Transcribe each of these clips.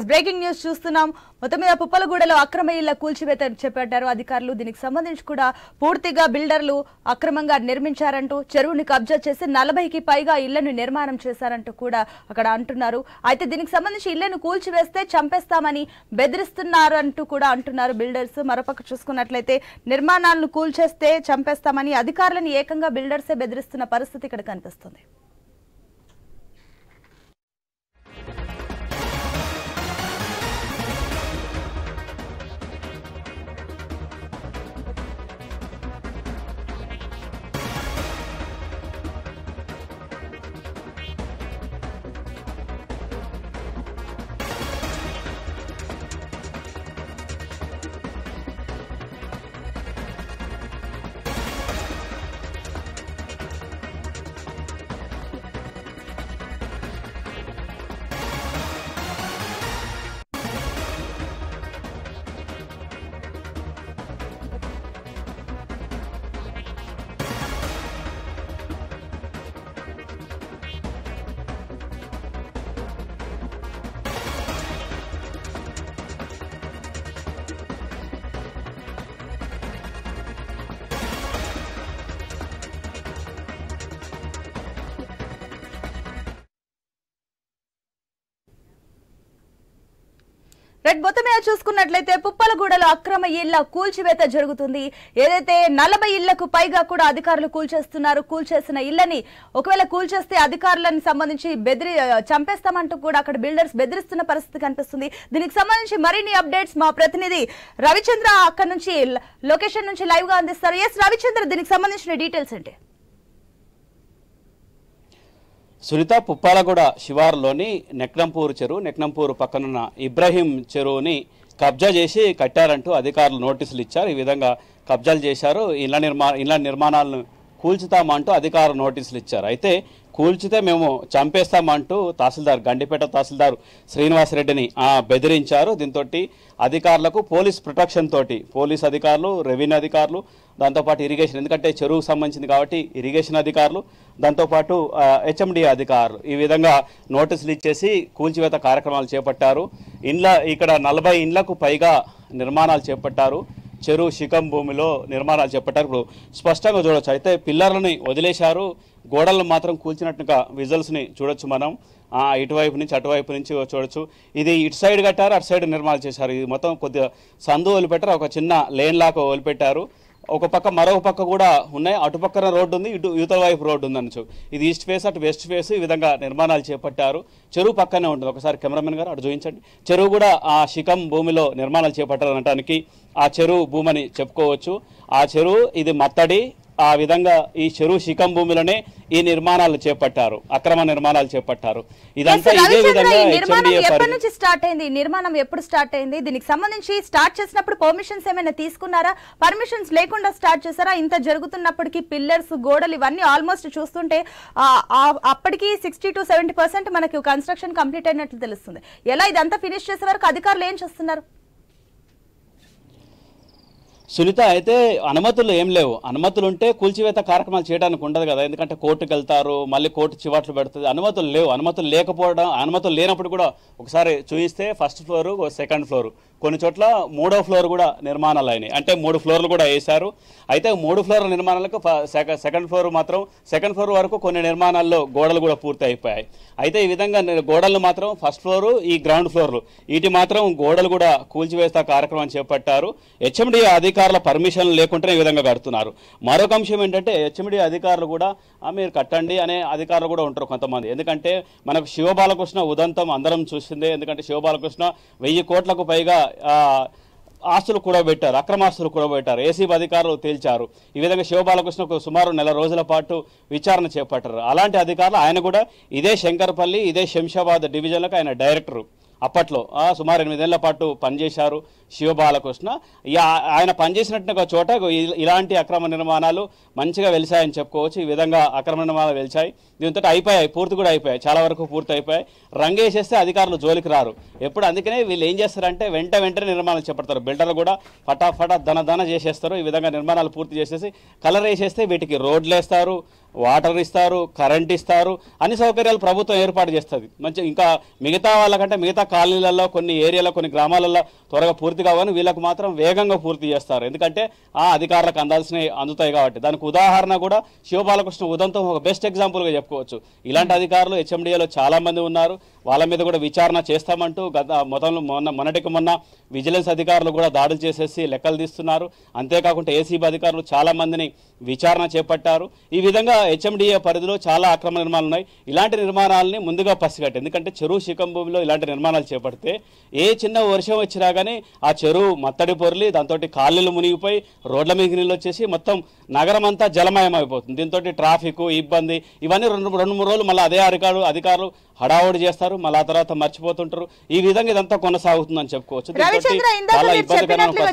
Breaking news చూస్తున్నాం. మొత్తం మీద పుప్పలగూడలో అక్రమ ఇళ్ల కూల్చివేత చేపట్టారు అధికారులు. దీనికి సంబంధించి కూడా పూర్తిగా బిల్డర్లు అక్రమంగా నిర్మించారంటూ చెరువుని కబ్జా చేసి 40కి పైగా ఇళ్లను నిర్మాణం చేశారంటూ కూడా అక్కడ అంటున్నారు. అయితే దీనికి సంబంధించి ఇళ్లను కూల్చివేస్తే చంపేస్తామని బెదిరిస్తున్నారంటూ కూడా అంటున్నారు బిల్డర్స్. మరోపక్క చూసుకున్నట్లయితే నిర్మాణాలను కూల్చేస్తే చంపేస్తామని అధికారులను ఏకంగా బిల్డర్సే బెదిరిస్తున్న పరిస్థితి ఇక్కడ కనిపిస్తుంది. మొత్తం మీద చూసుకున్నట్లయితే పుప్పలగూడలో అక్రమ ఇళ్ల కూల్చివేత జరుగుతుంది. ఏదైతే 40 ఇళ్లకు పైగా కూడా అధికారులు కూల్చేస్తున్నారు. కూల్చేసిన ఇళ్లని ఒకవేళ కూల్చేస్తే అధికారులను సంబంధించి చంపేస్తామంటూ కూడా అక్కడ బిల్డర్స్ బెదిరిస్తున్న పరిస్థితి కనిపిస్తుంది. దీనికి సంబంధించి మరిన్ని అప్డేట్స్ మా ప్రతినిధి రవిచంద్ర అక్కడ నుంచి లొకేషన్ నుంచి లైవ్ గా అందిస్తారు. ఎస్ రవిచంద్ర, దీనికి సంబంధించిన డీటెయిల్స్ ఏంటి? సునీత, పుప్పాలగూడ శివారులోని నెక్నంపూర్ చెరువు, నెక్నంపూర్ పక్కనున్న ఇబ్రహీం చెరువుని కబ్జా చేసి కట్టారంటూ అధికారులు నోటీసులు ఇచ్చారు. ఈ విధంగా కబ్జాలు చేశారు. ఇళ్ల నిర్మాణాలను కూల్చుతామంటూ అధికారులు నోటీసులు ఇచ్చారు. అయితే కూల్చితే మేము చంపేస్తామంటూ తహసీల్దార్, గండిపేట తహసీల్దార్ శ్రీనివాసరెడ్డిని బెదిరించారు. దీంతో అధికారులకు పోలీస్ ప్రొటెక్షన్ తోటి పోలీస్ అధికారులు, రెవెన్యూ అధికారులు, దాంతోపాటు ఇరిగేషన్, ఎందుకంటే చెరువుకు సంబంధించింది కాబట్టి ఇరిగేషన్ అధికారులు, దాంతోపాటు హెచ్ఎండి అధికారులు ఈ విధంగా నోటీసులు ఇచ్చేసి కూల్చివేత కార్యక్రమాలు చేపట్టారు. ఇక్కడ 40 ఇండ్లకు పైగా నిర్మాణాలు చేపట్టారు. చెరువు శిఖం భూమిలో నిర్మాణాలు చేపట్టారు. ఇప్పుడు స్పష్టంగా చూడొచ్చు. అయితే పిల్లర్లని వదిలేశారు, గోడలను మాత్రం కూల్చినట్టుగా విజువల్స్ని చూడొచ్చు మనం. ఇటువైపు నుంచి అటువైపు నుంచి చూడొచ్చు. ఇది ఇటు సైడ్ కట్టారు, అటు సైడ్ నిర్మాణాలు చేశారు. ఇది మొత్తం కొద్దిగా సందు వదిలిపెట్టారు, ఒక చిన్న లేన్ లాగా వదిలిపెట్టారు. ఒక పక్క మరొక పక్క కూడా ఉన్నాయి. అటుపక్కన రోడ్డు ఉంది, ఇటు యువతల వైపు రోడ్డు ఉంది అనొచ్చు. ఇది ఈస్ట్ ఫేస్, అటు వెస్ట్ ఫేస్, ఈ విధంగా నిర్మాణాలు చేపట్టారు. చెరువు పక్కనే ఉంటుంది. ఒకసారి కెమెరామెన్ గారు అటు చూపించండి. చెరువు కూడా ఆ శిఖం భూమిలో నిర్మాణాలు చేపట్టారనటానికి ఆ చెరువు భూమని చెప్పుకోవచ్చు. ఆ చెరువు ఇది మత్తడి. ఆ విధంగా ఈ చెరువు శిఖం భూమిలోనే ఈ నిర్మాణాలు చేపట్టారు, అక్రమ నిర్మాణాలు చేపట్టారు. ఇదంతా ఇదే విధంగా నిర్మాణం ఎప్పుడు స్టార్ట్ అయింది? దీనికి సంబంధించి స్టార్ట్ చేసినప్పుడు పర్మిషన్స్ ఏమైనా తీసుకున్నారా? పర్మిషన్స్ లేకుండా స్టార్ట్ చేశారా? ఇంత జరుగుతున్నప్పటికీ పిల్లర్స్, గోడలు ఇవన్నీ ఆల్మోస్ట్ చూస్తుంటే అప్పటికి 60 to 70% మనకి కన్స్ట్రక్షన్ కంప్లీట్ అయినట్లు తెలుస్తుంది. ఎలా ఇదంతా ఫినిష్ చేసే వరకు అధికారులు ఏం చేస్తున్నారు? సునీత, అయితే అనుమతులు ఏం లేవు. అనుమతులు ఉంటే కూల్చివేత కార్యక్రమాలు చేయడానికి ఉండదు కదా, ఎందుకంటే కోర్టుకు వెళ్తారు, మళ్ళీ కోర్టు చివాట్లు పెడుతుంది. అనుమతులు లేవు. అనుమతులు లేకపోవడం, అనుమతులు లేనప్పుడు కూడా ఒకసారి చూపిస్తే ఫస్ట్ ఫ్లోరు, సెకండ్ ఫ్లోరు, కొన్ని చోట్ల 3వ ఫ్లోర్ కూడా నిర్మాణాలు అయినాయి. అంటే 3 ఫ్లోర్లు కూడా వేశారు. అయితే 3 ఫ్లోర్ల నిర్మాణాలకు సెకండ్ ఫ్లోర్ వరకు కొన్ని నిర్మాణాల్లో గోడలు కూడా పూర్తి అయిపోయాయి. అయితే ఈ విధంగా గోడలు మాత్రం ఫస్ట్ ఫ్లోరు, ఈ గ్రౌండ్ ఫ్లోర్లు, వీటి మాత్రం గోడలు కూడా కూల్చివేస్తా కార్యక్రమం చేపట్టారు. హెచ్ఎండి అధికారుల పర్మిషన్ లేకుండానే ఈ విధంగా కడుతున్నారు. మరొక అంశం ఏంటంటే హెచ్ఎండి అధికారులు కూడా మీరు కట్టండి అనే అధికారులు కూడా ఉంటారు కొంతమంది. ఎందుకంటే మనకు శివబాలకృష్ణ ఉదంతం అందరం చూసిందే. ఎందుకంటే శివబాలకృష్ణ 1000 కోట్లకు పైగా ఆస్తులు కూడా పెట్టారు, అక్రమాస్తులు కూడా పెట్టారు. ఏసీబీ అధికారులు తేల్చారు. ఈ విధంగా శివబాలకృష్ణకు సుమారు 1 నెల రోజుల పాటు విచారణ చేపట్టారు. అలాంటి అధికారులు ఆయన కూడా ఇదే శంకర్పల్లి, ఇదే శంషాబాద్ డివిజన్లకు ఆయన డైరెక్టరు. అప్పట్లో సుమారు 8 ఏళ్ల పాటు పనిచేశారు శివబాలకృష్ణ. ఆయన పనిచేసినట్టుగా చోట ఇలాంటి అక్రమ నిర్మాణాలు మంచిగా వెలిసాయని చెప్పుకోవచ్చు. ఈ విధంగా అక్రమ నిర్మాణాలు వెలిచాయి. దీంతో అయిపోయాయి, పూర్తి కూడా అయిపోయాయి, చాలా వరకు పూర్తి అయిపోయాయి. రంగేసేస్తే అధికారులు జోలికి రారు ఎప్పుడు. అందుకనే వీళ్ళు ఏం చేస్తారంటే వెంటనే నిర్మాణాలు చేపడతారు. బిల్డర్లు కూడా ఫటాఫటా ధన చేసేస్తారు. ఈ విధంగా నిర్మాణాలు పూర్తి చేసేసి కలర్ వేసేస్తే వీటికి రోడ్లు వేస్తారు, వాటర్ ఇస్తారు, కరెంట్ ఇస్తారు, అన్ని సౌకర్యాలు ప్రభుత్వం ఏర్పాటు చేస్తుంది. మంచి ఇంకా మిగతా వాళ్ళకంటే మిగతా కాలనీలలో కొన్ని ఏరియాలో కొన్ని గ్రామాలలో త్వరగా పూర్తి కావని వీళ్ళకు మాత్రం వేగంగా పూర్తి చేస్తారు. ఎందుకంటే ఆ అధికారులకు అందాల్సినవి అందుతాయి కాబట్టి. దానికి ఉదాహరణ కూడా శివబాలకృష్ణ ఉదంతం ఒక బెస్ట్ ఎగ్జాంపుల్గా చెప్పుకోవచ్చు. ఇలాంటి అధికారులు హెచ్ఎండిఏలో చాలా మంది ఉన్నారు. వాళ్ళ మీద కూడా విచారణ చేస్తామంటూ మొన్నటికి మొన్న విజిలెన్స్ అధికారులు కూడా దాడులు చేసేసి లెక్కలు తీస్తున్నారు. అంతేకాకుండా ఏసీబీ అధికారులు చాలా మందిని విచారణ చేపట్టారు. ఈ విధంగా హెచ్ఎండిఏ పరిధిలో చాలా అక్రమ నిర్మాణాలు ఉన్నాయి. ఇలాంటి నిర్మాణాలని ముందుగా పసిగట్టారు. ఎందుకంటే చెరువు శిఖం భూమిలో ఇలాంటి నిర్మాణాలు చేపడితే ఏ చిన్న వర్షం వచ్చినా కానీ ఆ చెరువు మత్తడి పొర్లి దాంతో కాళ్ళలు మునిగిపోయి రోడ్ల మీద నీళ్ళు వచ్చేసి మొత్తం నగరం అంతా జలమయం అయిపోతుంది. దీంతో ట్రాఫిక్ ఇబ్బంది ఇవన్నీ రెండు మూడు రోజులు మళ్ళీ అదే అధికారులు హడావుడి చేస్తారు, మళ్ళీ ఆ తర్వాత మర్చిపోతుంటారు. ఈ విధంగా ఇదంతా కొనసాగుతుందని చెప్పుకోవచ్చు.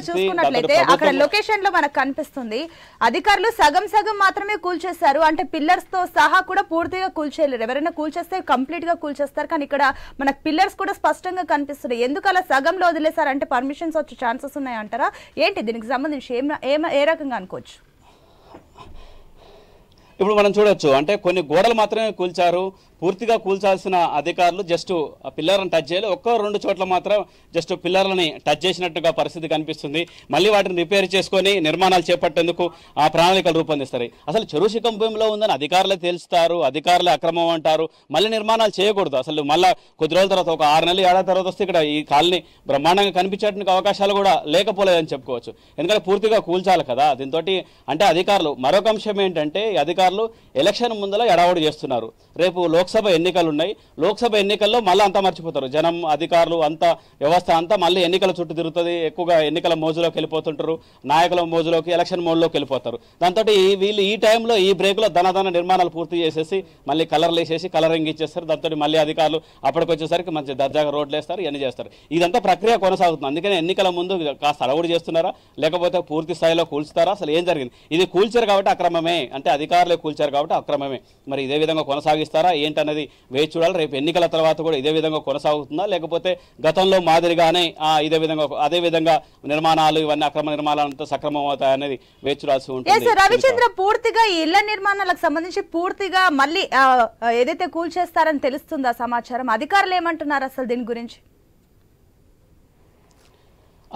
చూసుకున్నట్లయితే అక్కడ లొకేషన్ లో మనకు కనిపిస్తుంది అధికారులు సగం మాత్రమే కూల్చేశారు. అంటే పిల్లర్స్ తో సహా కూడా పూర్తిగా కూల్చేయలేరు. ఎవరైనా కూల్చేస్తే కంప్లీట్ గా కూల్చేస్తారు. కానీ ఇక్కడ మనకు పిల్లర్స్ కూడా స్పష్టంగా కనిపిస్తున్నాయి. ఎందుకు అలా సగంలో వదిలేశారు? అంటే పర్మిషన్స్ వచ్చే ఛాన్సెస్ ఉన్నాయంటారా ఏంటి? దీనికి సంబంధించి ఏ రకంగా అనుకోవచ్చు? ఇప్పుడు మనం చూడొచ్చు, అంటే కొన్ని గోడలు మాత్రమే కూల్చారు. పూర్తిగా కూల్చాల్సిన అధికారులు జస్ట్ పిల్లర్లను టచ్ చేయాలి. ఒక్కో రెండు చోట్ల మాత్రం జస్ట్ పిల్లర్లని టచ్ చేసినట్టుగా పరిస్థితి కనిపిస్తుంది. మళ్ళీ వాటిని రిపేర్ చేసుకొని నిర్మాణాలు చేపట్టేందుకు ఆ ప్రణాళికలు రూపొందిస్తారు. అసలు చెరువు శిఖం భూమిలో ఉందని అధికారులే తెలుస్తారు, అధికారులే అక్రమం అంటారు. మళ్ళీ నిర్మాణాలు చేయకూడదు. అసలు మళ్ళీ కొద్ది రోజుల తర్వాత ఒక 6 నెలలు ఏడాది తర్వాత వస్తే ఇక్కడ ఈ కాలనీ బ్రహ్మాండంగా కనిపించేటువంటి అవకాశాలు కూడా లేకపోలేదని చెప్పుకోవచ్చు. ఎందుకంటే పూర్తిగా కూల్చాలి కదా. దీంతో అంటే అధికారులు మరొక అంశం ఏంటంటే అధికారులు ఎలక్షన్ ముందర ఎడవడి చేస్తున్నారు. రేపు లోక్సభ ఎన్నికలు ఉన్నాయి. లోక్సభ ఎన్నికల్లో మళ్ళీ అంతా మర్చిపోతారు. జనం, అధికారులు అంతా వ్యవస్థ అంతా మళ్ళీ ఎన్నికల చుట్టూ తిరుగుతుంది. ఎక్కువగా ఎన్నికల మోజులోకి వెళ్ళిపోతుంటారు, నాయకుల మోజులోకి, ఎలక్షన్ మోడ్లోకి వెళ్ళిపోతారు. దాంతో వీళ్ళు ఈ టైంలో ఈ బ్రేక్లో ధన నిర్మాణాలు పూర్తి చేసేసి మళ్ళీ కలర్లు వేసేసి కలరింగ్ ఇచ్చేస్తారు. దాంతో మళ్ళీ అధికారులు అప్పటికి వచ్చేసరికి మంచి దర్జాగా రోడ్లు వేస్తారు, ఇవన్నీ చేస్తారు. ఇదంతా ప్రక్రియ కొనసాగుతుంది. అందుకని ఎన్నికల ముందు కాస్త అలవుడు చేస్తున్నారా లేకపోతే పూర్తి స్థాయిలో కూల్చుతారా? అసలు ఏం జరిగింది? ఇది కూల్చారు కాబట్టి అక్రమమే, అంటే అధికారులే కూల్చారు కాబట్టి అక్రమమే. మరి ఇదే విధంగా కొనసాగిస్తారా ఏంటన్నది వేచి చూడాలి. రేపు ఎన్నికల తర్వాత కూడా ఇదే విధంగా కొనసాగుతుందా లేకపోతే గతంలో మాదిరిగానే అదే విధంగా నిర్మాణాలు ఇవన్నీ అక్రమ నిర్మాణాలంతా సక్రమం అవుతాయనేది వేచి చూడాల్సి ఉంటుంది. రవిచంద్ర, పూర్తిగా ఇళ్ల నిర్మాణాలకు సంబంధించి పూర్తిగా మళ్ళీ ఏదైతే కూల్చేస్తారని తెలుస్తుందా సమాచారం? అధికారులు ఏమంటున్నారు అసలు దీని గురించి?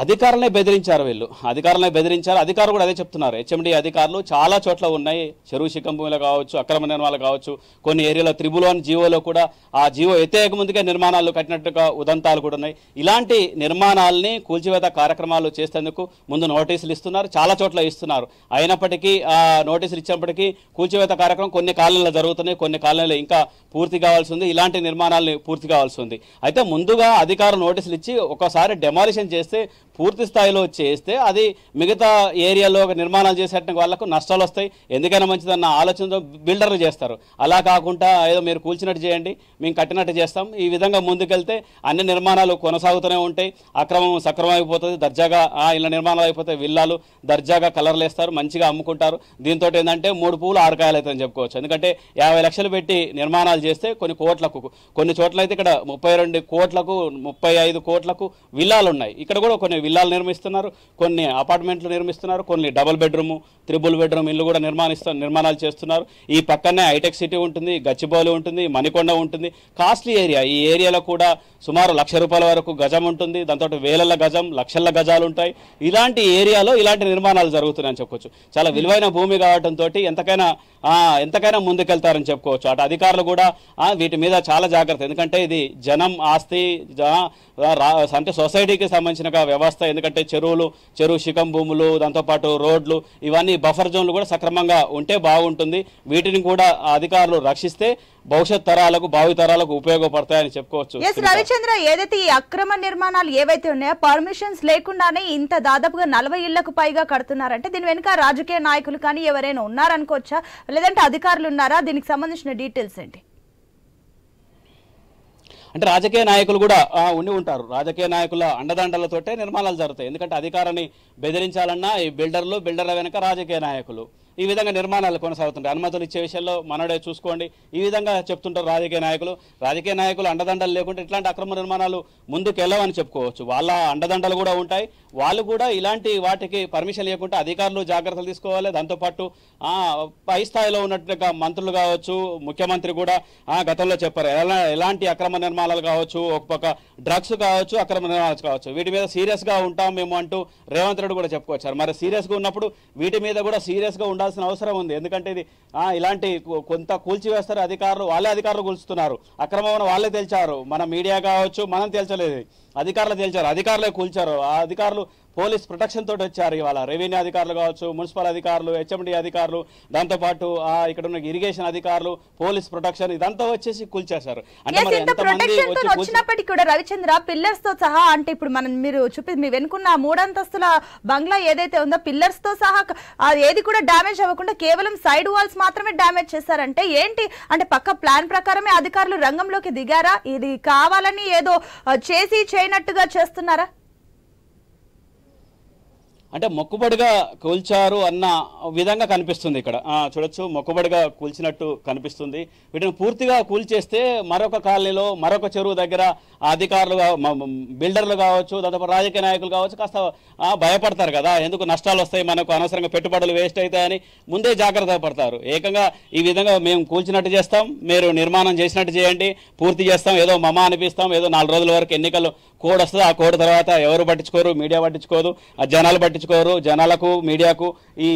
అధికారులనే బెదిరించారు వీళ్ళు, అధికారులనే బెదిరించారు. అధికారులు కూడా అదే చెప్తున్నారు. హెచ్ఎండి అధికారులు చాలా చోట్ల ఉన్నాయి. చెరువు శిఖం భూమిలో కావచ్చు, అక్రమ నిర్మాణాలు కావచ్చు, కొన్ని ఏరియాలో త్రిబులోని జీవోలో కూడా ఆ జీవో ఎత్తేయక ముందుకే నిర్మాణాలు కట్టినట్టుగా ఉదంతాలు కూడా ఉన్నాయి. ఇలాంటి నిర్మాణాలని కూల్చివేత కార్యక్రమాలు చేసేందుకు ముందు నోటీసులు ఇస్తున్నారు, చాలా చోట్ల ఇస్తున్నారు. అయినప్పటికీ ఆ నోటీసులు ఇచ్చినప్పటికీ కూల్చివేత కార్యక్రమం కొన్ని కాలనీలో జరుగుతున్నాయి, కొన్ని కాలనీలో ఇంకా పూర్తి కావాల్సి ఉంది. ఇలాంటి నిర్మాణాలని పూర్తి కావాల్సి ఉంది. అయితే ముందుగా అధికారులు నోటీసులు ఇచ్చి ఒకసారి డెమాలిషన్ చేస్తే, పూర్తి స్థాయిలో చేస్తే అది మిగతా ఏరియాలో నిర్మాణాలు చేసేట వాళ్ళకు నష్టాలు వస్తాయి. ఎందుకైనా మంచిదన్న ఆలోచనతో బిల్డర్లు చేస్తారు. అలా కాకుండా ఏదో మీరు కూల్చినట్టు చేయండి, మేము కట్టినట్టు చేస్తాం, ఈ విధంగా ముందుకెళ్తే అన్ని నిర్మాణాలు కొనసాగుతూనే ఉంటాయి. అక్రమం సక్రమం అయిపోతుంది. దర్జాగా ఇలా నిర్మాణాలు అయిపోతాయి. విల్లాలు దర్జాగా కలర్లు వేస్తారు, మంచిగా అమ్ముకుంటారు. దీంతో ఏంటంటే 3 పువ్వులు 6 కాయలు అవుతాయని చెప్పుకోవచ్చు. ఎందుకంటే 50 లక్షలు పెట్టి నిర్మాణాలు చేస్తే కొన్ని కోట్లకు, కొన్ని చోట్ల అయితే ఇక్కడ 32 కోట్లకు 35 కోట్లకు విల్లాలు ఉన్నాయి. ఇక్కడ కూడా కొన్ని విల్లాలు నిర్మిస్తున్నారు, కొన్ని అపార్ట్మెంట్లు నిర్మిస్తున్నారు, కొన్ని డబుల్ బెడ్రూమ్, త్రిబుల్ బెడ్రూమ్ ఇల్లు కూడా నిర్మాణాలు చేస్తున్నారు. ఈ పక్కనే హైటెక్ సిటీ ఉంటుంది, గచ్చిబౌలి ఉంటుంది, మణికొండ ఉంటుంది. Costly area. ఈ ఏరియాలో కూడా సుమారు ₹1,00,000 వరకు గజం ఉంటుంది. దాంతో వేలల గజం, లక్షల గజాలు ఉంటాయి. ఇలాంటి ఏరియాలో ఇలాంటి నిర్మాణాలు జరుగుతున్నాయని చెప్పుకోవచ్చు. చాలా విలువైన భూమి కావడంతో ఎంతకైనా ముందుకెళ్తారని చెప్పుకోవచ్చు. అటు అధికారులు కూడా వీటి మీద చాలా జాగ్రత్త. ఎందుకంటే ఇది జనం ఆస్తి, అంటే సొసైటీకి సంబంధించిన వ్యవస్థ. ఎందుకంటే చెరువు శిఖం భూములు, దాంతోపాటు రోడ్లు, ఇవన్నీ బఫర్ జోన్లు కూడా సక్రమంగా ఉంటే బాగుంటుంది. వీటిని కూడా అధికారులు రక్షిస్తే భవిష్యత్ తరాలకు, భావి తరాలకు ఉపయోగపడతాయని చెప్పుకోవచ్చు. రవిచంద్ర, ఏదైతే ఈ అక్రమ నిర్మాణాలు ఏవైతే ఉన్నాయో పర్మిషన్స్ లేకుండానే ఇంత దాదాపుగా 40 ఇళ్లకు పైగా కడుతున్నారంటే దీని వెనుక రాజకీయ నాయకులు కానీ ఎవరైనా ఉన్నారనుకోవచ్చా, లేదంటే అధికారులు ఉన్నారా? దీనికి సంబంధించిన డీటెయిల్స్ ఏంటి? అంటే రాజకీయ నాయకులు కూడా ఉండి ఉంటారు. రాజకీయ నాయకుల అండదండలతోటే నిర్మాణాలు జరుగుతాయి. ఎందుకంటే అధికారాన్ని బెదిరించాలన్నా ఈ బిల్డర్ల వెనుక రాజకీయ నాయకులు, ఈ విధంగా నిర్మాణాలు కొనసాగుతుంటాయి. అనుమతులు ఇచ్చే విషయంలో మనడే చూసుకోండి ఈ విధంగా చెప్తుంటారు రాజకీయ నాయకులు అండదండలు లేకుంటే ఇట్లాంటి అక్రమ నిర్మాణాలు ముందుకు వెళ్ళవని చెప్పుకోవచ్చు. వాళ్ళ అండదండలు కూడా ఉంటాయి. వాళ్ళు కూడా ఇలాంటి వాటికి పర్మిషన్ లేకుంటే అధికారులు జాగ్రత్తలు తీసుకోవాలి. దాంతోపాటు పై స్థాయిలో ఉన్నట్టుగా మంత్రులు కావచ్చు, ముఖ్యమంత్రి కూడా గతంలో చెప్పారు ఎలాంటి అక్రమ నిర్మాణాలు కావచ్చు, ఒక పక్క డ్రగ్స్ కావచ్చు, అక్రమ నిర్మాణాలు కావచ్చు, వీటి మీద సీరియస్ గా ఉంటాం మేము అంటూ రేవంత్ రెడ్డి కూడా చెప్పుకొచ్చారు. మరి సీరియస్ గా ఉన్నప్పుడు వీటి మీద కూడా సీరియస్ గా ఉండాల్సిన అవసరం ఉంది. ఎందుకంటే ఇది ఇలాంటి కొంత కూల్చివేస్తారు అధికారులు, వాళ్ళే అధికారులు కూల్చుతున్నారు, అక్రమం వాళ్ళే తేల్చారు. మన మీడియా కావచ్చు, మనం తేల్చలేదు, అధికారులు తేల్చారు, అధికారులే కూల్చారు. ఆ అధికారులు పోలీస్ ప్రొటెక్షన్ తోటి వచ్చారు. ఇవాళ రెవెన్యూ అధికారులు కావచ్చు, మున్సిపల్ అధికారులు, హెచ్ఎండి అధికారులు, దాంతోపాటు ఇక్కడ ఉన్న ఇరిగేషన్ అధికారులు, పోలీస్ ప్రొటెక్షన్ ఇదంతా వచ్చేసి కూల్చేశారు. అంటే మరి వచ్చినప్పటికీ కూడా రవిచంద్ర పిల్లర్స్ తో సహా అంటే ఇప్పుడు మీరు మీ వెనుకున్న 3 అంతస్తుల బంగ్లా ఏదైతే ఉందో పిల్లర్స్ తో సహా ఏది కూడా డ్యామేజ్ అవ్వకుండా కేవలం సైడ్ వాల్స్ మాత్రమే డ్యామేజ్ చేశారంటే ఏంటి అంటే పక్క ప్లాన్ ప్రకారమే అధికారులు రంగంలోకి దిగారా? ఇది కావాలని ఏదో చేసి చేయనట్టుగా చేస్తున్నారా? అంటే మొక్కుబడిగా కూల్చారు అన్న విధంగా కనిపిస్తుంది. ఇక్కడ చూడొచ్చు, మొక్కుబడిగా కూల్చినట్టు కనిపిస్తుంది. వీటిని పూర్తిగా కూల్చేస్తే మరొక కాలనీలో మరొక చెరువు దగ్గర అధికారులు బిల్డర్లు కావచ్చు, దాదాపు రాజకీయ నాయకులు కావచ్చు కాస్త భయపడతారు కదా, ఎందుకు నష్టాలు వస్తాయి, మనకు అనవసరంగా పెట్టుబడులు వేస్ట్ అవుతాయని ముందే జాగ్రత్త పడతారు. ఏకంగా ఈ విధంగా మేము కూల్చినట్టు చేస్తాం, మీరు నిర్మాణం చేసినట్టు చేయండి, పూర్తి చేస్తాం, ఏదో మమ అనిపిస్తాం, ఏదో 4 రోజుల వరకు ఎన్నికలు కోడ్ వస్తుంది, ఆ కోడ్ తర్వాత ఎవరు పట్టించుకోరు, మీడియా పట్టించుకోరు, జనాలు పట్టించుకోరు. జనాలకు మీడియాకు ఈ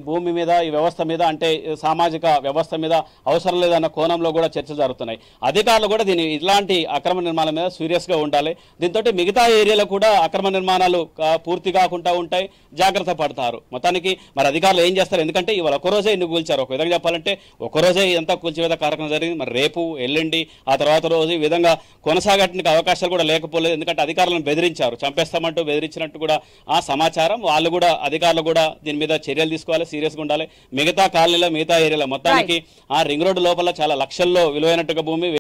భూమి మీద, ఈ వ్యవస్థ మీద, అంటే సామాజిక వ్యవస్థ మీద అవసరం లేదన్న కోణంలో కూడా చర్చలు జరుగుతున్నాయి. అధికారులు కూడా ఇలాంటి అక్రమ నిర్మాణాల మీద సీరియస్ గా ఉండాలి. దీంతో మిగతా ఏరియాలో కూడా అక్రమ నిర్మాణాలు పూర్తి కాకుండా ఉంటాయి, జాగ్రత్త పడతారు. మొత్తానికి మరి అధికారులు ఏం చేస్తారు? ఎందుకంటే ఇవాళ ఒకరోజే ఇన్ని కూల్చారు. ఒక విధంగా చెప్పాలంటే ఒకరోజే ఎంత కూల్చివేత కార్యక్రమం జరిగింది. మరి రేపు, ఎల్లుండి, ఆ తర్వాత రోజు ఈ విధంగా కొనసాగడానికి అవకాశాలు కూడా లేకపోలేదు. ఎందుకంటే అధికారులను బెదిరించారు, చంపేస్తామంటూ బెదిరించినట్టు కూడా సమాచారం. వాళ్ళు కూడా అధికారులు కూడా దీని మీద చర్యలు తీసుకోవాలి, సీరియస్ గా ఉండాలి. మిగతా కాలనీలో, మిగతా ఏరియాలో మొత్తానికి రింగ్ రోడ్డు లోపల చాలా లక్షల్లో విలువైనట్టుగా భూమి